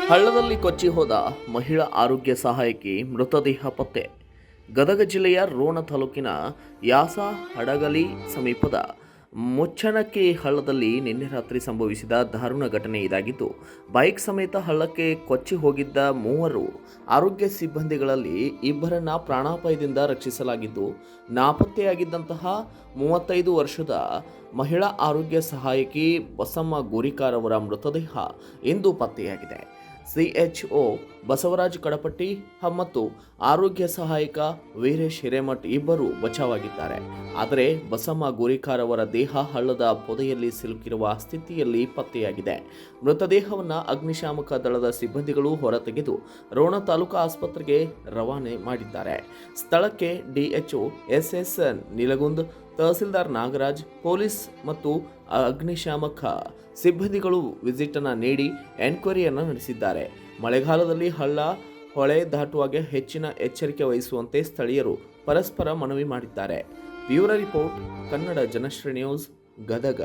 ಹಳ್ಳದಲ್ಲಿ ಕೊಚ್ಚಿ ಹೋದ ಮಹಿಳಾ ಆರೋಗ್ಯ ಸಹಾಯಕಿ ಮೃತದೇಹ ಪತ್ತೆ. ಗದಗ ಜಿಲ್ಲೆಯ ರೋಣ ತಾಲೂಕಿನ ಯಾಸ ಹಡಗಲಿ ಸಮೀಪದ ಮುಚ್ಚನಕ್ಕೆ ಹಳ್ಳದಲ್ಲಿ ನಿನ್ನೆ ರಾತ್ರಿ ಸಂಭವಿಸಿದ ದಾರುಣ ಘಟನೆ ಇದಾಗಿದ್ದು, ಬೈಕ್ ಸಮೇತ ಹಳ್ಳಕ್ಕೆ ಕೊಚ್ಚಿ ಹೋಗಿದ್ದ ಮೂವರು ಆರೋಗ್ಯ ಸಿಬ್ಬಂದಿಗಳಲ್ಲಿ ಇಬ್ಬರನ್ನ ಪ್ರಾಣಾಪಾಯದಿಂದ ರಕ್ಷಿಸಲಾಗಿದ್ದು, ನಾಪತ್ತೆಯಾಗಿದ್ದಂತಹ 35 ವರ್ಷದ ಮಹಿಳಾ ಆರೋಗ್ಯ ಸಹಾಯಕಿ ಬಸಮ್ಮ ಗೋರಿಕಾರ್ ಅವರ ಮೃತದೇಹ ಇಂದು ಪತ್ತೆಯಾಗಿದೆ. ಸಿಎಚ್ಒ ಬಸವರಾಜ್ ಕಡಪಟ್ಟಿ ಮತ್ತು ಆರೋಗ್ಯ ಸಹಾಯಕ ವೀರೇಶ್ ಹಿರೇಮಠ್ ಇಬ್ಬರು ಬಚಾವಾಗಿದ್ದಾರೆ. ಆದರೆ ಬಸಮ್ಮ ಗೋರಿಕಾರ್ ಅವರ ದೇಹ ಹಳ್ಳದ ಪೊದೆಯಲ್ಲಿ ಸಿಲುಕಿರುವ ಸ್ಥಿತಿಯಲ್ಲಿ ಪತ್ತೆಯಾಗಿದೆ. ಮೃತದೇಹವನ್ನು ಅಗ್ನಿಶಾಮಕ ದಳದ ಸಿಬ್ಬಂದಿಗಳು ಹೊರತೆಗೆದು ರೋಣ ತಾಲೂಕಾ ಆಸ್ಪತ್ರೆಗೆ ರವಾನೆ ಮಾಡಿದ್ದಾರೆ. ಸ್ಥಳಕ್ಕೆ DHO SS Nilagund, tahsildar Nagaraj, police ಮತ್ತು ಅಗ್ನಿಶಾಮಕ ಸಿಬ್ಬಂದಿಗಳು ವಿಸಿಟ್ ಅನ್ನು ನೀಡಿ ಎನ್ಕ್ವೈರಿಯನ್ನು ನಡೆಸಿದ್ದಾರೆ. ಮಳೆಗಾಲದಲ್ಲಿ ಹಳ್ಳ ಹೊಳೆ ದಾಟುವಾಗ ಹೆಚ್ಚಿನ ಎಚ್ಚರಿಕೆ ವಹಿಸುವಂತೆ ಸ್ಥಳೀಯರು ಪರಸ್ಪರ ಮನವಿ ಮಾಡಿದ್ದಾರೆ. Bureau report, Kannada Janashree news, Gadag.